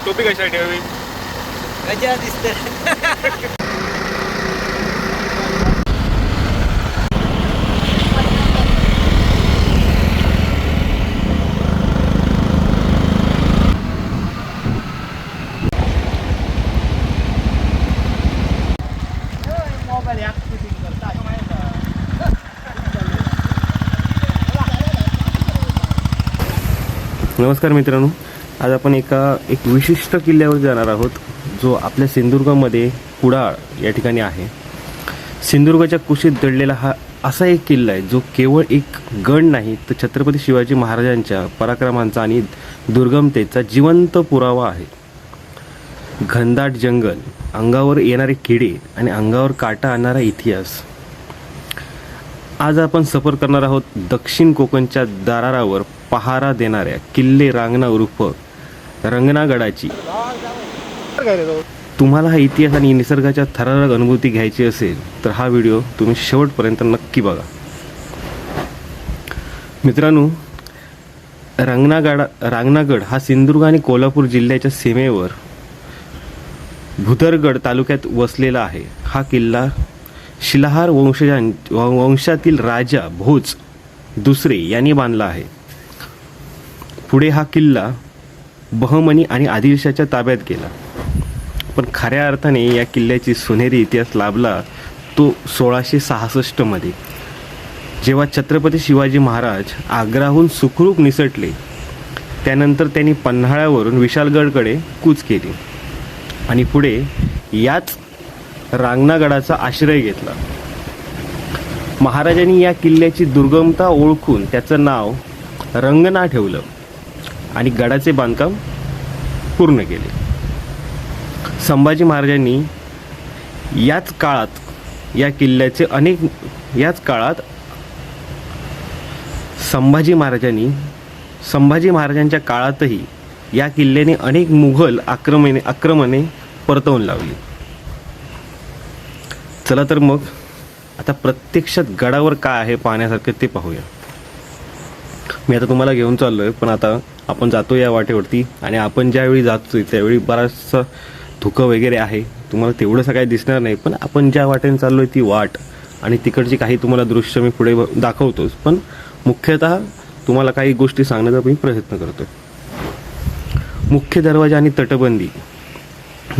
टोपी कशा ठेवावी? गजा दिसते. नमस्कार मित्रांनो, आज आपण एक विशिष्ट किल्ल्यावर जाणार आहोत, जो आपल्या सिंधुदुर्गामध्ये कुडाळ या ठिकाणी आहे. सिंधुदुर्गाच्या कुशीत दडलेला हा असा एक किल्ला आहे, जो केवळ एक गड नाही तर छत्रपती शिवाजी महाराजांच्या पराक्रमांचा आणि दुर्गमतेचा जिवंत पुरावा आहे. घनदाट जंगल, अंगावर येणारे किडे आणि अंगावर काटा आणणारा इतिहास. आज आपण सफर करणार आहोत दक्षिण कोकणच्या दारावर पहारा देणाऱ्या किल्ले रांगणा उर्फ रंगनागडाची. तुम्हाला हा इतिहास आणि निसर्गाच्या थरारक अनुभूती घ्यायची असेल तर हा व्हिडिओ तुम्ही शेवटपर्यंत नक्की बघा. मित्रांनो, रांगणागड हा सिंधुदुर्ग आणि कोल्हापूर जिल्ह्याच्या सीमेवर भुदरगड तालुक्यात वसलेला आहे. हा किल्ला शिलाहार वंशातील राजा भोज दुसरे यांनी बांधला आहे. पुढे हा किल्ला बहमनी आणि आदिलशाच्या ताब्यात गेला, पण खऱ्या अर्थाने या किल्ल्याची सोनेरी इतिहास लाभला तो 1666 मध्ये, जेव्हा छत्रपती शिवाजी महाराज आग्र्याहून सुखरूप निसटले. त्यानंतर त्यांनी पन्हाळ्यावरून विशाळगडकडे कूच केली आणि पुढे याच रांगणागडाचा आश्रय घेतला. महाराजांनी या किल्ल्याची दुर्गमता ओळखून त्याचं नाव रंगना ठेवलं आणि गडाचे बांधकाम पूर्ण केले. संभाजी महाराजांनी याच काळात संभाजी महाराजांच्या काळातही या किल्ल्याने अनेक मुघल आक्रमणे परतवून लावली. चला तर मग आता प्रत्यक्षात गडावर काय आहे पाहण्यासारखं ते पाहूया. मी आता तुम्हाला घेऊन चाललोय, पण आता आपण जातो या वाटेवरती आणि आपण ज्यावेळी जातोय त्यावेळी बराचसा धुकं वगैरे आहे. तुम्हाला तेवढंसं काही दिसणार नाही, पण आपण ज्या वाटेने चाललोय ती वाट आणि तिकडची काही तुम्हाला दृश्य मी पुढे दाखवतोच, पण मुख्यतः तुम्हाला काही गोष्टी सांगण्याचा मी प्रयत्न करतोय. मुख्य दरवाजा आणि तटबंदी.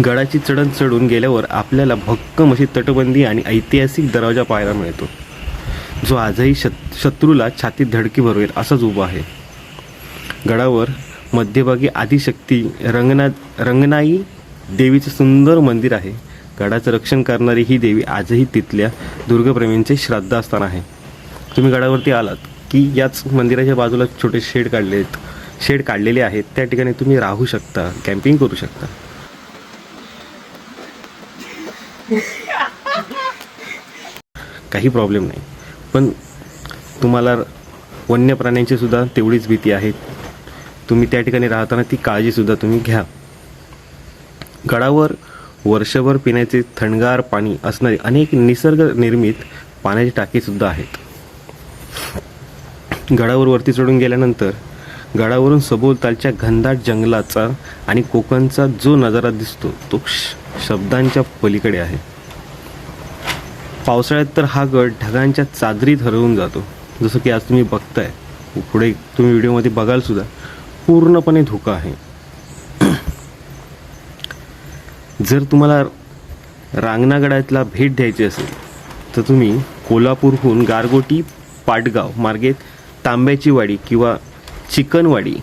गडाची चढण चढून गेल्यावर आपल्याला भक्कम अशी तटबंदी आणि ऐतिहासिक दरवाजा पाहायला मिळतो, जो आजही शत्रूला छातीत धडकी भरवेल असाच उभा आहे. गडावर मध्यभागी आदिशक्ती रंगनाई देवीचं सुंदर मंदिर आहे. गडाचं रक्षण करणारी ही देवी आजही तिथल्या दुर्गप्रेमींचे श्रद्धास्थान आहे. तुम्ही गडावरती आलात की याच मंदिराच्या बाजूला छोटे शेड काढलेले आहेत. त्या ठिकाणी तुम्ही राहू शकता, कॅम्पिंग करू शकता. काही प्रॉब्लेम नाही, पण तुम्हाला वन्य प्राण्यांची सुद्धा तेवढीच भीती आहे. तुम्ही त्या ठिकाणी राहताना ती काळजी सुद्धा तुम्ही घ्या. गडावर वर्षभर पिण्याचे थंडगार पाणी असणारे अनेक निसर्ग निर्मित पाण्याची टाकी सुद्धा आहेत. गडावर वरती चढून गेल्यानंतर गडावरून सभोवतालच्या घनदाट जंगलाचा आणि कोकणचा जो नजारा दिसतो तो शब्दांच्या पलीकडे आहे. पावसाळ्यात तर हा गड ढगांच्या चादरीत हरवून जातो, जसं की आज तुम्ही बघताय. पुढे तुम्ही व्हिडिओमध्ये बघाल सुद्धा पूर्णपणे धुकं आहे. जर तुम्हाला रांगणागडाला भेट द्यायची असेल तर तुम्ही कोल्हापूरहून गारगोटी पाटगाव मार्गे तांब्याची वाडी किंवा चिकनवाडी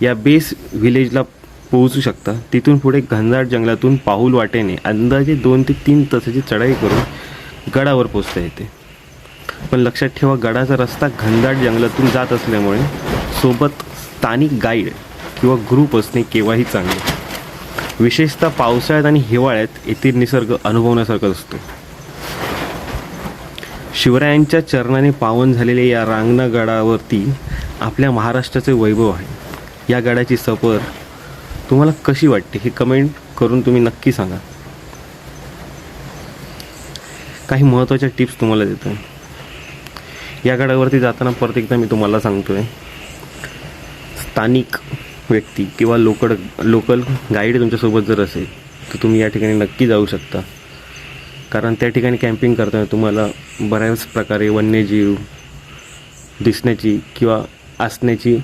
या बेस व्हिलेजला पोहोचू शकता. तिथून पुढे घनदाट जंगलातून पाऊल वाटेने अंदाजे 2 ते 3 तासाची चढाई करून गडावर पोहोचता येते. पण लक्षात ठेवा, गडाचा रस्ता घनदाट जंगलातून जात असल्यामुळे सोबत स्थानिक गाईड किंवा ग्रुप असणे केव्हाही चांगले. विशेषतः पावसाळ्यात आणि हिवाळ्यात येथील निसर्ग अनुभवण्यासारखा असतो. शिवरायांच्या चरणाने पावन झालेल्या या रांगणागडावरती आपल्या महाराष्ट्राचे वैभव आहे. या गडाची सफर तुम्हाला कशी वाटते हे कमेंट करून तुम्ही नक्की सांगा. काही महत्त्वाच्या टिप्स तुम्हाला देतो. या गडावरती जाताना परत एकदा मी तुम्हाला सांगतोय, स्थानिक व्यक्ती किंवा लोकल गाईड तुमच्यासोबत जर असेल तर तुम्ही या ठिकाणी नक्की जाऊ शकता. कारण त्या ठिकाणी कॅम्पिंग करताना तुम्हाला बऱ्याच प्रकारे वन्यजीव दिसण्याची किंवा असण्याची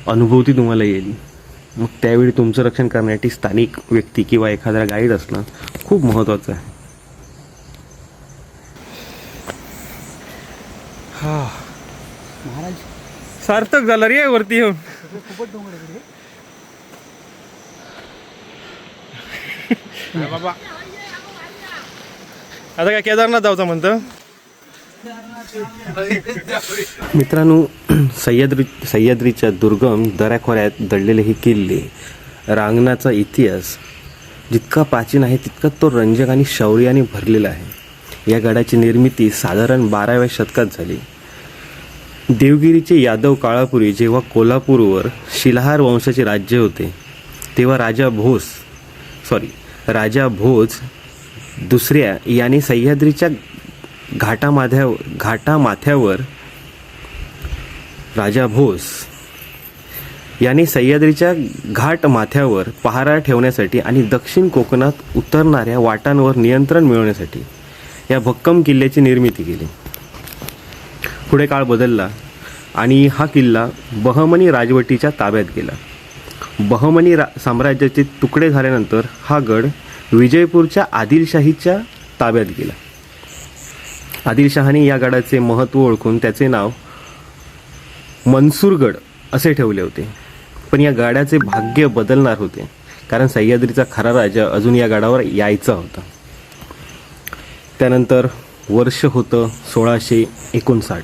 अनुभूती तुम्हाला येईल. मग त्यावेळी तुमचं रक्षण करण्यासाठी स्थानिक व्यक्ती किंवा एखादा गाईड असणं खूप महत्त्वाचं आहे. महाराज सार्थक झालं रे वरती येऊन. खूपच डोंगर आहे बाबा आता काय केदारनाथ जायचं म्हणतं. मित्रांनो, सह्याद्रीच्या दुर्गम दऱ्याखोऱ्यात दडलेले हे किल्ले, रांगणाचा इतिहास जितका प्राचीन आहे तितका तो रंजक आणि शौर्याने भरलेला आहे. या गडाची निर्मिती साधारण 12व्या शतकात झाली. देवगिरीचे यादव काळापूर्वी जेव्हा कोल्हापूरवर शिलाहार वंशाचे राज्य होते तेव्हा राजा भोज दुसऱ्या याने सह्याद्रीच्या घाटामाथ्यावर राजा भोज याने सह्याद्रीच्या घाटमाथ्यावर पहारा ठेवण्यासाठी आणि दक्षिण कोकणात उतरणाऱ्या वाटांवर नियंत्रण मिळवण्यासाठी या भक्कम किल्ल्याची निर्मिती केली. पुढे काळ बदलला आणि हा किल्ला बहमनी राजवटीच्या ताब्यात गेला. बहमनी साम्राज्याचे तुकडे झाल्यानंतर हा गड विजयपूरच्या आदिलशाहीच्या ताब्यात गेला. आदिलशहाने या गडाचे महत्त्व ओळखून त्याचे नाव मनसूरगड असे ठेवले होते. पण या गडाचे भाग्य बदलणार होते, कारण सह्याद्रीचा खरा राजा अजून या गडावर यायचा होता. त्यानंतर वर्ष होतं 1659.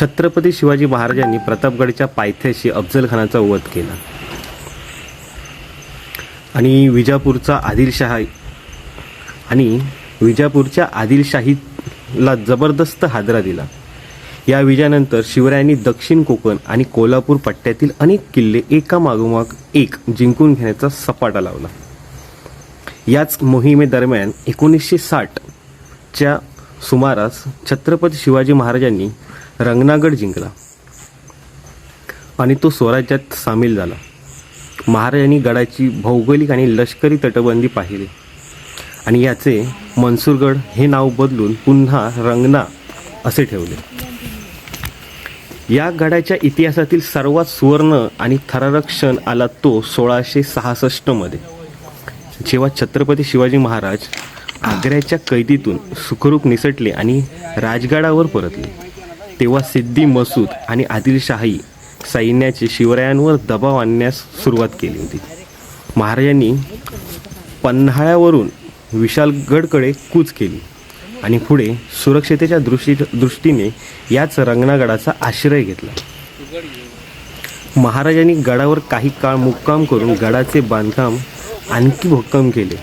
छत्रपती शिवाजी महाराजांनी प्रतापगडच्या पायथ्याशी अफजलखानाचा वध केला आणि विजापूरच्या आदिलशाहीला जबरदस्त हादरा दिला. या विजयानंतर शिवरायांनी दक्षिण कोकण आणि कोल्हापूर पट्ट्यातील अनेक किल्ले एकामागोमाग एक जिंकून घेण्याचा सपाटा लावला. याच मोहिमेदरम्यान 1960च्या सुमारास छत्रपती शिवाजी महाराजांनी रंगनागड जिंकला आणि तो स्वराज्यात सामील झाला. महाराजांनी गडाची भौगोलिक आणि लष्करी तटबंदी पाहिली आणि याचे मनसूरगड हे नाव बदलून पुन्हा रंगना असे ठेवले. या गडाच्या इतिहासातील सर्वात सुवर्ण आणि थरारक क्षण आला तो 1666 मध्ये, जेव्हा छत्रपती शिवाजी महाराज आग्र्याच्या कैदीतून सुखरूप निसटले आणि राजगडावर परतले. तेव्हा सिद्दी मसूद आणि आदिलशाही सैन्याचे शिवरायांवर दबाव आणण्यास सुरुवात केली होती. महाराजांनी पन्हाळ्यावरून विशालगडकडे कूच केली आणि पुढे सुरक्षितेच्या दृष्टीने याच रंगनागडाचा आश्रय घेतला. महाराजांनी गडावर काही काळ मुक्काम करून गडाचे बांधकाम आणखी भक्कम केले,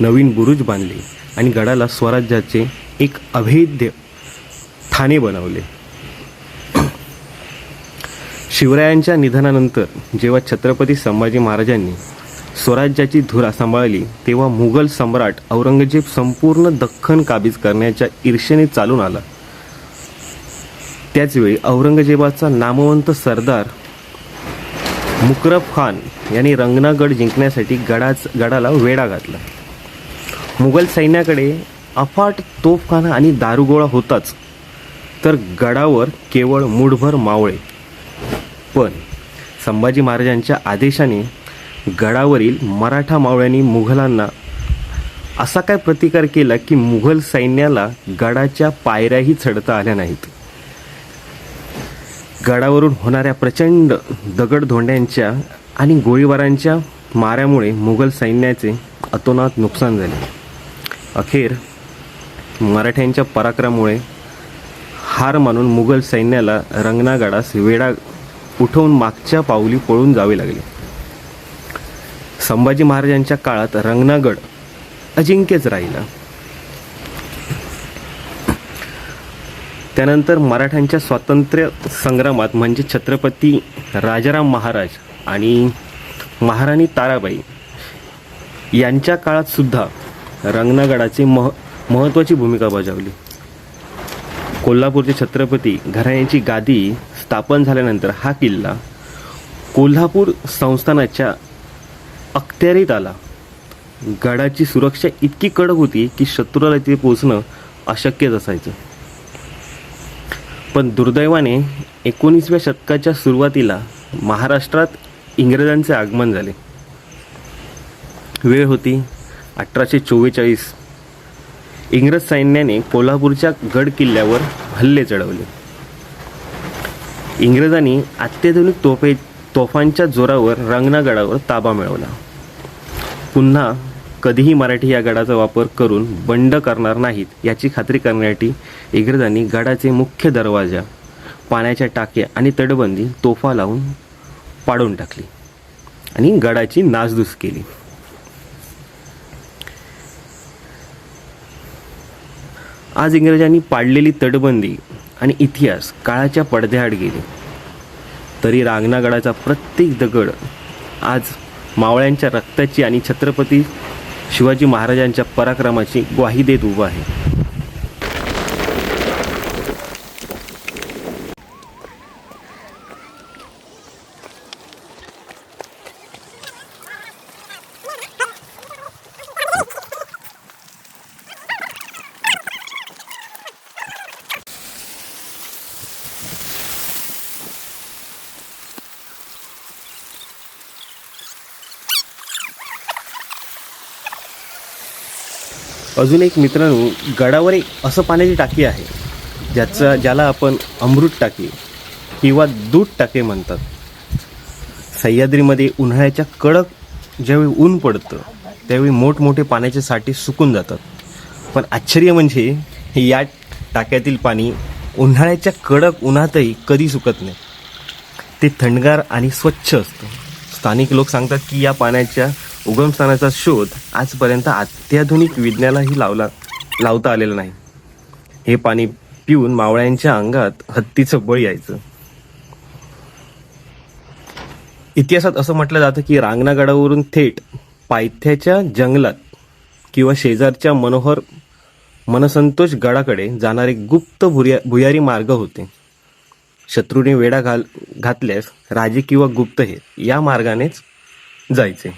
नवीन बुरुज बांधले आणि गडाला स्वराज्याचे एक अभेद्य ठाणे बनवले. शिवरायांच्या निधनानंतर जेव्हा छत्रपती संभाजी महाराजांनी स्वराज्याची धुरा सांभाळली तेव्हा मुघल सम्राट औरंगजेब संपूर्ण दख्खन काबीज करण्याच्या ईर्षेने चालून आला. त्याचवेळी औरंगजेबाचा नामवंत सरदार मुकरब खान यांनी रंगनागड जिंकण्यासाठी गडाला वेढा घातला. मुघल सैन्याकडे अफाट तोफखाना आणि दारुगोळा होताच, तर गडावर केवळ मूठभर मावळे. पण संभाजी महाराजांच्या आदेशाने गडावरील मराठा मावळ्यांनी मुघलांना असा काय प्रतिकार केला की मुघल सैन्याला गडाच्या पायऱ्याही चढता आल्या नाहीत. गडावरून होणाऱ्या प्रचंड दगडधोंड्यांच्या आणि गोळीबारांच्या माऱ्यामुळे मुघल सैन्याचे अतोनात नुकसान झाले. अखेर मराठ्यांच्या पराक्रमामुळे हार मानून मुघल सैन्याला रंगनागडास वेढा उठवून मागच्या पाऊली पळून जावे लागले. संभाजी महाराजांच्या काळात रंगनागड अजिंक्यच राहिला. त्यानंतर मराठ्यांच्या स्वातंत्र्य संग्रामात म्हणजे छत्रपती राजाराम महाराज आणि महाराणी ताराबाई यांच्या काळात सुद्धा रंगनागडाची महत्त्वाची भूमिका बजावली. कोल्हापूरचे छत्रपती घराण्याची गादी स्थापन झाल्यानंतर हा किल्ला कोल्हापूर संस्थानाच्या अखत्यारीत आला. गडाची सुरक्षा इतकी कडक होती की शत्रूला तिथे पोहोचणं अशक्यच असायचं. पण दुर्दैवाने 19व्या शतकाच्या सुरुवातीला महाराष्ट्रात इंग्रजांचे आगमन झाले. वेळ होती 1844. इंग्रज सैन्याने कोल्हापूरच्या गड किल्ल्यावर हल्ले चढवले. इंग्रजांनी अत्याधुनिक तोफांच्या जोरावर रंगनागडावर ताबा मिळवला. पुन्हा कधीही मराठी या गडाचा वापर करून बंड करणार नाहीत याची खात्री करण्यासाठी इंग्रजांनी गडाचे मुख्य दरवाजा, पाण्याच्या टाक्या आणि तटबंदी तोफा लावून पाडून टाकली आणि गडाची नासधूस केली. आज इंग्रजांनी पाडलेली तटबंदी आणि इतिहास काळाच्या पडद्याआड गेले, तरी रांगणागडाचा प्रत्येक दगड आज मावळ्यांच्या रक्ताची आणि छत्रपती शिवाजी महाराजांच्या पराक्रमाची ग्वाही देत उभा आहे. अजून एक मित्रांनो, गडावर एक असं पाण्याची टाकी आहे ज्याला आपण अमृत टाकी किंवा दूध टाके म्हणतात. सह्याद्रीमध्ये उन्हाळ्याच्या कडक ज्यावेळी ऊन पडतं त्यावेळी मोठमोठे पाण्याचे साठे सुकून जातात. पण आश्चर्य म्हणजे या टाक्यातील पाणी उन्हाळ्याच्या कडक उन्हातही कधी सुकत नाही. ते थंडगार आणि स्वच्छ असतं. स्थानिक लोक सांगतात की या पाण्याच्या उगमस्थानाचा शोध आजपर्यंत अत्याधुनिक विज्ञानालाही लावता आलेला नाही. हे पाणी पिऊन मावळ्यांच्या अंगात हत्तीचं बळ यायचं. इतिहासात असं म्हटलं जातं की रांगणागडावरून थेट पायथ्याच्या जंगलात किंवा शेजारच्या मनसंतोष गडाकडे जाणारे गुप्त भुयारी मार्ग होते. शत्रूने वेढा घातल्यास राजे किंवा गुप्तहेर या मार्गानेच जायचे.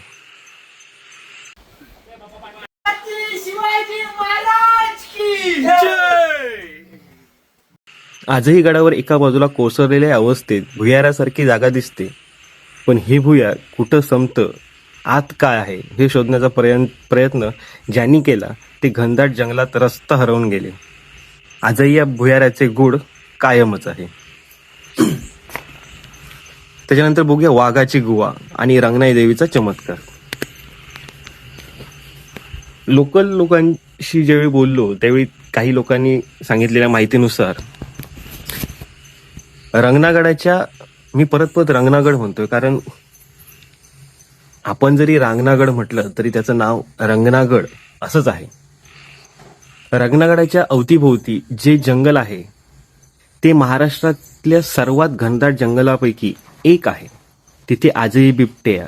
आजही गडावर एका बाजूला कोसळलेल्या अवस्थेत भुयारासारखी जागा दिसते. पण हे भुयार कुठं संपतं, आत काय आहे हे शोधण्याचा प्रयत्न ज्यांनी केला ते घनदाट जंगलात रस्ता हरवून गेले. आजही या भुयाराचे गूढ कायमच आहे. त्याच्यानंतर बघूया वाघाची गुहा आणि रंगनाई देवीचा चमत्कार. लोकल लोकांशी ज्यावेळी बोललो त्यावेळी काही लोकांनी सांगितलेल्या माहितीनुसार रंगनागडाच्या, मी परत रंगनागड म्हणतोय कारण आपण जरी रांगणागड म्हटलं तरी त्याचं नाव रंगनागड असंच आहे. रंगनागडाच्या अवतीभोवती जे जंगल आहे ते महाराष्ट्रातल्या सर्वात घनदाट जंगलापैकी एक आहे. तिथे आजही बिबट्या,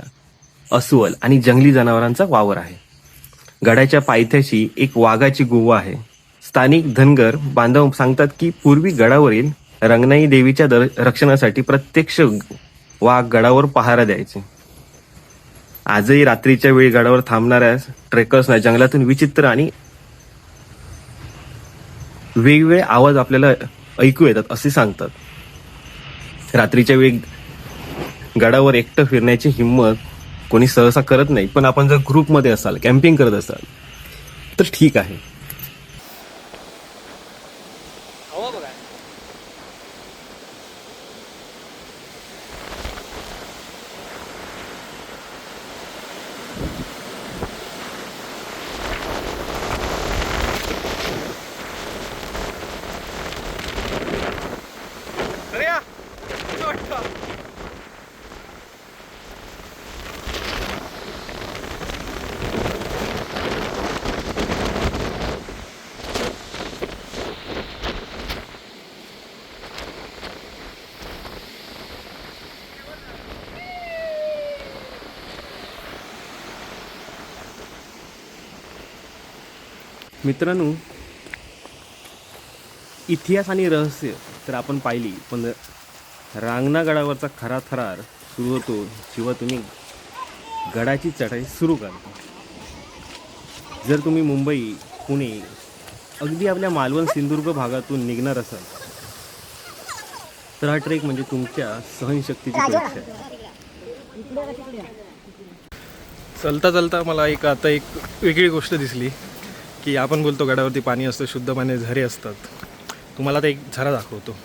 अस्वल आणि जंगली जनावरांचा वावर आहे. गडाच्या पायथ्याशी एक वाघाची गुहा आहे. स्थानिक धनगर बांधव सांगतात की पूर्वी गडावरील रंगनाई देवीच्या रक्षणासाठी प्रत्यक्ष वाघ गडावर पहारा द्यायचे. आजही रात्रीच्या वेळी गडावर थांबणाऱ्या ट्रेकर्सना जंगलातून विचित्र आणि वेगवेगळे आवाज आपल्याला ऐकू येतात असे सांगतात. रात्रीच्या वेळी गडावर एकटं फिरण्याची हिंमत कोणी सहसा करत नाही, पण आपण जर ग्रुपमध्ये असाल, कॅम्पिंग करत असाल तर ठीक आहे. मित्रांनो, इतिहास आणि रहस्य तर आपण पाहिली, पण रांगणागडावरचा खरा थरार सुरू होतो जेव्हा तुम्ही गडाची चढाई सुरू करता. जर तुम्ही मुंबई, पुणे, अगदी आपल्या मालवण सिंधुदुर्ग भागातून निघणार असाल तर हा ट्रेक म्हणजे तुमच्या सहनशक्तीची परीक्षा आहे. चलता चलता मला आता एक वेगळी गोष्ट दिसली की आपण बोलतो गडावरती पाणी असतं, शुद्ध पाणी, झरे असतात. तुम्हाला आता एक झरा दाखवतो.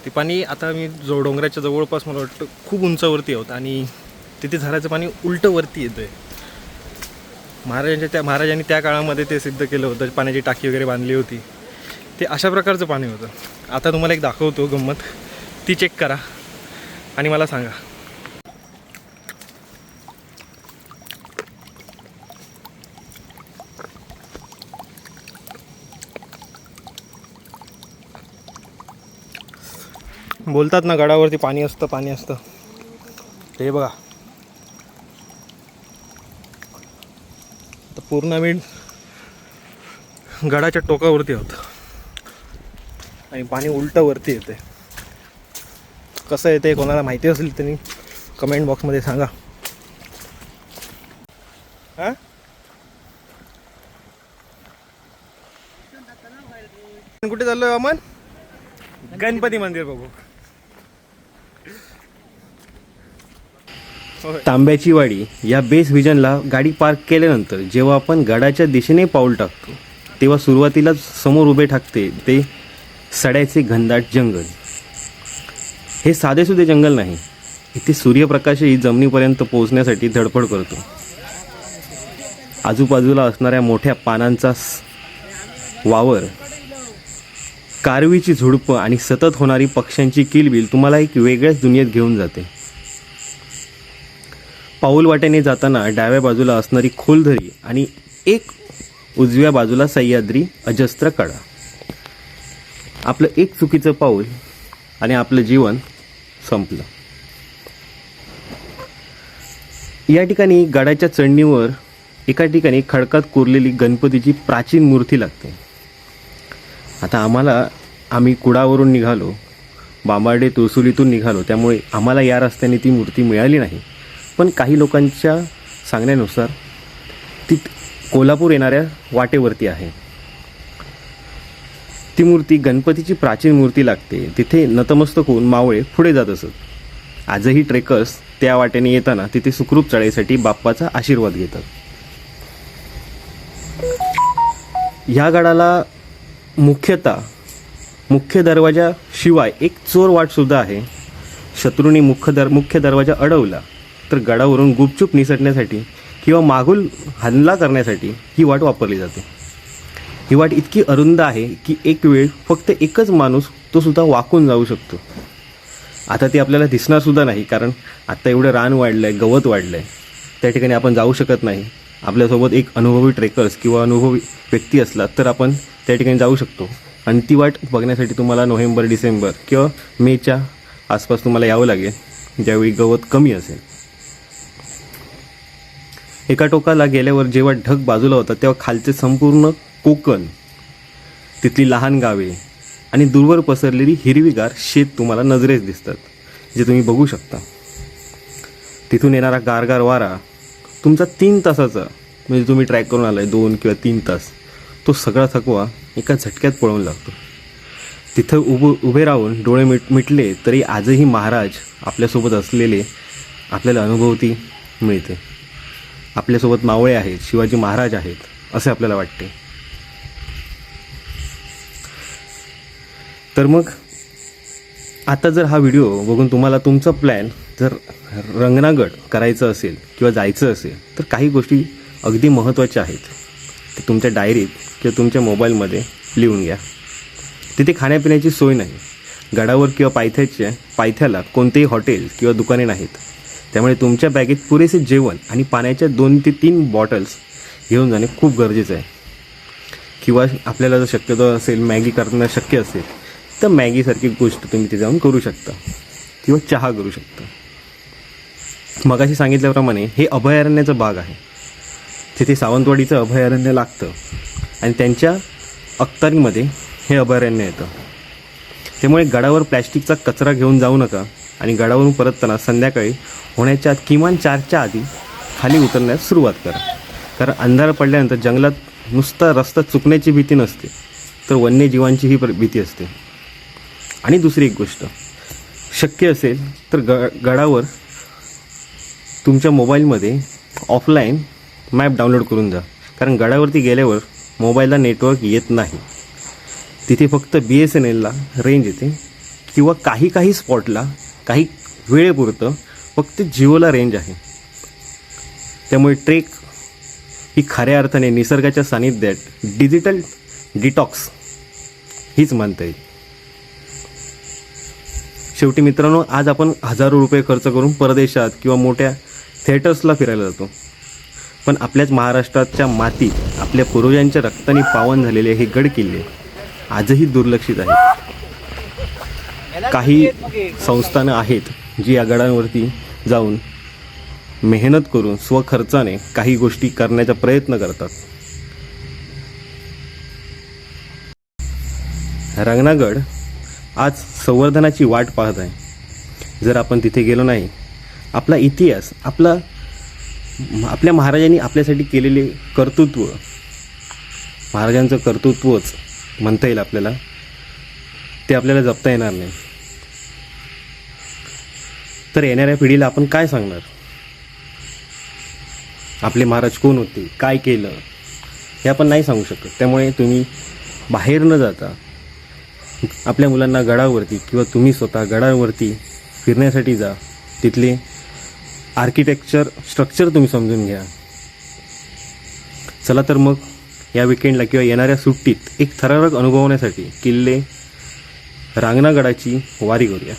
ते पाणी आता मी डोंगराच्या जवळपास मला वाटतं खूप उंचावरती आहोत आणि तिथे झऱ्याचं पाणी उलटं वरती येतं आहे. महाराजांनी त्या काळामध्ये ते सिद्ध केलं होतं. पाण्याची टाकी वगैरे बांधली होती. ते अशा प्रकारचं पाणी होतं. आता तुम्हाला एक दाखवतो गंमत, ती चेक करा आणि मला सांगा. बोलतात ना गडावरती पाणी असतं. ते बघा, तर पूर्ण आम्ही गडाच्या टोकावरती आहोत आणि पाणी उलटं वरती येते. कसं येते कोणाला माहिती असेल त्यांनी कमेंट बॉक्समध्ये सांगा. हां, कुठे चाललोय अमन? गणपती मंदिर बघू. तांब्याची वाडी या बेस व्हिजनला गाडी पार्क केल्यानंतर जेव्हा आपण गडाच्या दिशेने पाऊल टाकतो तेव्हा सुरुवातीला समोर उभे ठाकते ते सड्याचे घनदाट जंगल. हे साधेसुधे जंगल नाही, इथे सूर्यप्रकाशही जमिनीपर्यंत पोहोचण्यासाठी धडपड करतो. आजूबाजूला असणाऱ्या मोठ्या पानांचा वावर, कारवीची झुडपं आणि सतत होणारी पक्ष्यांची किलबिल तुम्हाला एक वेगळ्याच दुनियेत घेऊन जाते. पाऊल वाटेने जाताना डाव्या बाजूला असणारी खोलदरी आणि एक उजव्या बाजूला सह्याद्री अजस्त्र कडा. आपलं एक चुकीचं पाऊल आणि आपलं जीवन संपलं. या ठिकाणी गडाच्या चढणीवर एका ठिकाणी खडकात कोरलेली गणपतीची प्राचीन मूर्ती लागते. आता आम्ही कुडावरून निघालो, बांबार्डे तुळसुलीतून निघालो, त्यामुळे आम्हाला या रस्त्याने ती मूर्ती मिळाली नाही. पण काही लोकांच्या सांगण्यानुसार ती कोल्हापूर येणाऱ्या वाटेवरती आहे. ती मूर्ती गणपतीची प्राचीन मूर्ती लागते. तिथे नतमस्तक होऊन मावळे पुढे जात असत. आजही ट्रेकर्स त्या वाटेने येताना तिथे सुखरूप चढाईसाठी बाप्पाचा आशीर्वाद घेतात. ह्या गडाला मुख्य दरवाजाशिवाय एक चोर वाटसुद्धा आहे. शत्रूंनी मुख्य दरवाजा अडवला तर गडावरून गुपचूप निसटण्यासाठी किंवा मागून हल्ला करण्यासाठी ही वाट वापरली जाते. ही वाट इतकी अरुंद आहे की एक वेळ फक्त एकच माणूस तो सुद्धा वाकून जाऊ शकतो. आता ती आपल्याला दिसणार सुद्धा नाही, कारण आता एवढं रान वाढलं आहे, गवत वाढलं आहे, त्या ठिकाणी आपण जाऊ शकत नाही. आपल्यासोबत एक अनुभवी ट्रेकर्स किंवा अनुभवी व्यक्ती असला तर आपण त्या ठिकाणी जाऊ शकतो. आणि ती वाट बघण्यासाठी तुम्हाला नोव्हेंबर, डिसेंबर किंवा मेच्या आसपास तुम्हाला यावं लागेल, ज्यावेळी गवत कमी असेल. एका टोकाला गेल्यावर जेव्हा ढग बाजूला होता तेव्हा खालचे संपूर्ण कोकण, तिथली लहान गावे आणि दूरवर पसरलेली हिरवीगार शेत तुम्हाला नजरेस दिसतात, जे तुम्ही बघू शकता. तिथून येणारा गारगार वारा तुमचा 3 तासाचा, म्हणजे तुम्ही ट्रॅक करून आलाय 2 किंवा 3 तास, तो सगळा थकवा एका झटक्यात पळून लागतो. तिथं उभे राहून डोळे मिटले तरी आजही महाराज आपल्यासोबत असलेले आपल्याला अनुभवती मिळते. आपल्यासोबत मावळे आहेत, शिवाजी महाराज आहेत, असे आपल्याला वाटते. तर मग आता जर हा व्हिडिओ बघून तुम्हाला तुमचा प्लॅन जर रंगनागड करायचं असेल किंवा जायचं असेल तर काही गोष्टी अगदी महत्त्वाच्या आहेत. ते तुमच्या डायरीत किंवा तुमच्या मोबाईलमध्ये लिहून घ्या. तिथे खाण्यापिण्याची सोय नाही. गडावर किंवा पायथ्याला कोणतेही हॉटेल किंवा दुकाने नाहीत. त्यामुळे तुमच्या बॅगेत पुरेसे जेवण आणि पाण्याच्या 2 ते 3 बॉटल्स घेऊन जाणे खूप गरजेचं आहे. किंवा आपल्याला जर शक्यतो असेल मॅगी करणं शक्य असेल तर मॅगीसारखी गोष्ट तुम्ही तिथे जाऊन करू शकता किंवा चहा करू शकता. मगाशी सांगितल्याप्रमाणे हे अभयारण्याचा भाग आहे. तिथे सावंतवाडीचं अभयारण्य लागतं आणि त्यांच्या अखत्यारीमध्ये हे अभयारण्य येतं. त्यामुळे गडावर प्लॅस्टिकचा कचरा घेऊन जाऊ नका आणि गडावरून परतताना संध्याकाळी होण्याच्या किमान 4च्या आधी खाली उतरण्यास सुरुवात करा. कारण अंधार पडल्यानंतर जंगलात नुसता रस्ता चुकण्याची भीती नसते, तर वन्यजीवांचीही भीती असते. आणि दुसरी एक गोष्ट, शक्य असेल तर गडावर तुमच्या मोबाईलमध्ये ऑफलाईन मॅप डाउनलोड करून जा. कारण गडावरती गेल्यावर मोबाईलला नेटवर्क येत नाही. तिथे फक्त BSNLला रेंज येते किंवा काही स्पॉटला काही वेळेपुरतं फक्त जिओला रेंज आहे. त्यामुळे ट्रेक ही खऱ्या अर्थाने निसर्गाच्या सानिध्यात डिजिटल डिटॉक्स हीच म्हणता येईल. शेवटी मित्रांनो, आज आपण हजारो रुपये खर्च करून परदेशात किंवा मोठ्या थिएटर्सला फिरायला जातो, पण आपल्याच महाराष्ट्राच्या मातीत आपल्या पूर्वजांच्या रक्ताने पावन झालेले हे गड किल्ले आजही दुर्लक्षित आहेत. काही संस्थानं आहेत जी या गडांवरती जाऊन मेहनत करून स्वखर्चाने काही गोष्टी करण्याचा प्रयत्न करतात. रंगनागड आज संवर्धनाची वाट पाहत आहे. जर आपण तिथे गेलो नाही, आपला इतिहास, आपल्या महाराजांनी आपल्यासाठी केलेले कर्तृत्व, महाराजांचं कर्तृत्वच म्हणता येईल आपल्याला, ते आपल्याला जपता येणार नाही. तर येणाऱ्या पिढीला आपण काय सांगणार? आपले महाराज कोण होते, काय केलं, हे आपण नाही सांगू शकत. त्यामुळे तुम्ही बाहेर न जाता आपल्या मुलांना गडावरती किंवा तुम्ही स्वतः गडावरती फिरण्यासाठी जा. तिथले आर्किटेक्चर, स्ट्रक्चर तुम्ही समजून घ्या. चला तर मग या विकेंडला किंवा येणाऱ्या सुट्टीत एक थरारक अनुभवण्यासाठी किल्ले रांगणागडाची वारी करूया.